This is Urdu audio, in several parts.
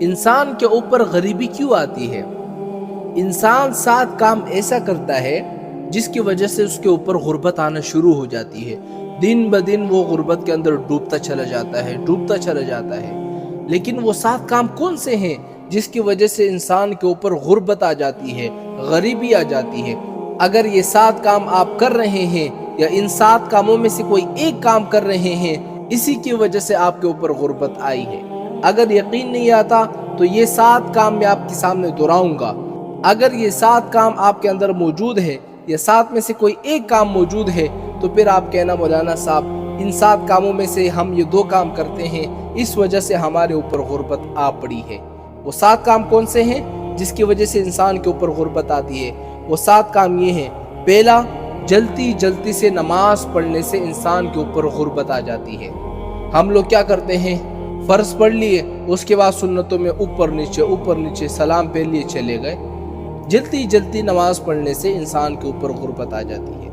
انسان کے اوپر غریبی کیوں آتی ہے؟ انسان 7 کام ایسا کرتا ہے جس کی وجہ سے اس کے اوپر غربت آنا شروع ہو جاتی ہے۔ دن بدن وہ غربت کے اندر ڈوبتا چلا جاتا ہے۔ لیکن وہ 7 کام کون سے ہیں جس کی وجہ سے انسان کے اوپر غربت آ جاتی ہے، غریبی آ جاتی ہے؟ اگر یہ 7 کام آپ کر رہے ہیں یا ان 7 کاموں میں سے کوئی ایک کام کر رہے ہیں، اسی کی وجہ سے آپ کے اوپر غربت آئی ہے۔ اگر یقین نہیں آتا تو یہ 7 کام میں آپ کے سامنے دہراؤں گا۔ اگر یہ 7 کام آپ کے اندر موجود ہے یا 7 میں سے کوئی ایک کام موجود ہے تو پھر آپ کہنا مولانا صاحب ان 7 کاموں میں سے ہم یہ 2 کام کرتے ہیں، اس وجہ سے ہمارے اوپر غربت آ پڑی ہے۔ وہ 7 کام کون سے ہیں جس کی وجہ سے انسان کے اوپر غربت آتی ہے؟ وہ 7 کام یہ ہیں۔ پہلا، جلدی سے نماز پڑھنے سے انسان کے اوپر غربت آ جاتی ہے۔ ہم لوگ کیا کرتے ہیں؟ فرض پڑھ لیے، اس کے بعد سنتوں میں اوپر نیچے سلام پھیر لیے چلے گئے۔ جلدی نماز پڑھنے سے انسان کے اوپر غربت آ جاتی ہے۔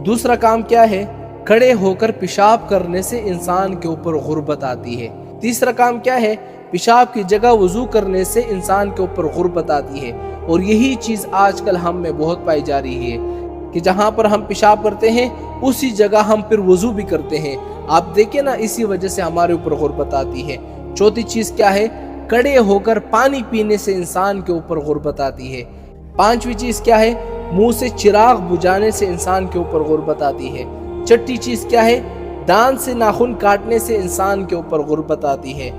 دوسرا کام کیا ہے؟ کھڑے ہو کر پیشاب کرنے سے انسان کے اوپر غربت آتی ہے۔ تیسرا کام کیا ہے؟ پیشاب کی جگہ وضو کرنے سے انسان کے اوپر غربت آتی ہے۔ اور یہی چیز آج کل ہم میں بہت پائی جا رہی ہے کہ جہاں پر ہم پیشاب کرتے ہیں اسی جگہ ہم پھر وضو بھی کرتے ہیں۔ آپ دیکھیں نا، اسی وجہ سے ہمارے اوپر غربت آتی ہے۔ چوتھی چیز کیا ہے؟ کھڑے ہو کر پانی پینے سے انسان کے اوپر غربت آتی ہے۔ پانچویں چیز کیا ہے؟ منہ سے چراغ بجھانے سے انسان کے اوپر غربت آتی ہے۔ چھٹی چیز کیا ہے؟ دانت سے ناخن کاٹنے سے انسان کے اوپر غربت آتی ہے۔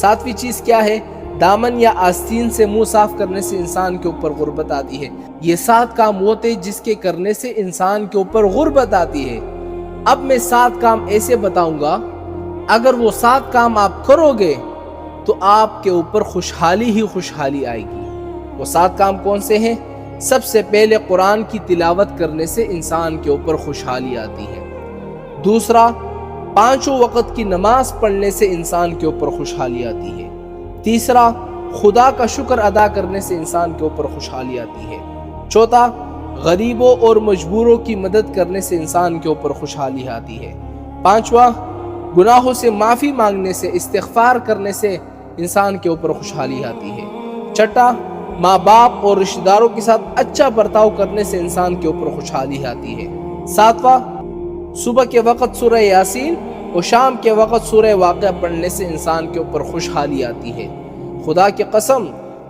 ساتویں چیز کیا ہے؟ دامن یا آستین سے منہ صاف کرنے سے انسان کے اوپر غربت آتی ہے۔ یہ 7 کام ہوتے جس کے کرنے سے انسان کے اوپر غربت آتی ہے۔ اب میں 7 کام ایسے بتاؤں گا، اگر وہ 7 کام آپ کرو گے تو آپ کے اوپر خوشحالی ہی خوشحالی آئے گی۔ وہ 7 کام کون سے ہیں؟ سب سے پہلے قرآن کی تلاوت کرنے سے انسان کے اوپر خوشحالی آتی ہے۔ دوسرا، 5 وقت کی نماز پڑھنے سے انسان کے اوپر خوشحالی آتی ہے۔ تیسرا، خدا کا شکر ادا کرنے سے انسان کے اوپر خوشحالی آتی ہے۔ چوتھا، غریبوں اور مجبوروں کی مدد کرنے سے انسان کے اوپر خوشحالی آتی ہے۔ پانچواں، گناہوں سے معافی مانگنے سے، استغفار کرنے سے انسان کے اوپر خوشحالی آتی ہے۔ چھٹا، ماں باپ اور رشتہ داروں کے ساتھ اچھا برتاؤ کرنے سے انسان کے اوپر خوشحالی آتی ہے۔ ساتواں، صبح کے وقت سورہ یاسین اور شام کے وقت سورہ واقعہ پڑھنے سے انسان کے اوپر خوشحالی آتی ہے۔ خدا کی قسم،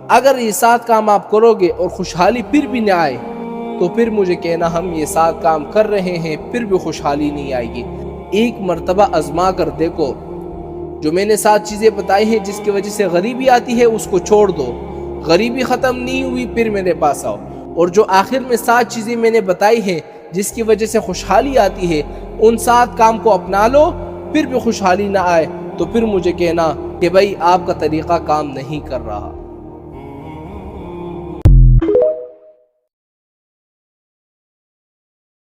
اگر یہ 7 کام آپ کرو گے اور خوشحالی پھر بھی نہ آئے تو پھر مجھے کہنا ہم یہ 7 کام کر رہے ہیں پھر بھی خوشحالی نہیں آئے گی۔ ایک مرتبہ آزما کر دیکھو، جو میں نے 7 چیزیں بتائی ہیں جس کی وجہ سے غریبی آتی ہے اس کو چھوڑ دو۔ غریبی ختم نہیں ہوئی پھر میرے پاس آؤ، اور جو آخر میں 7 چیزیں میں نے بتائی ہیں جس کی وجہ سے خوشحالی آتی ہے ان 7 کام کو اپنا لو، پھر بھی خوشحالی نہ آئے تو پھر مجھے کہنا کہ بھائی آپ کا طریقہ کام نہیں کر رہا۔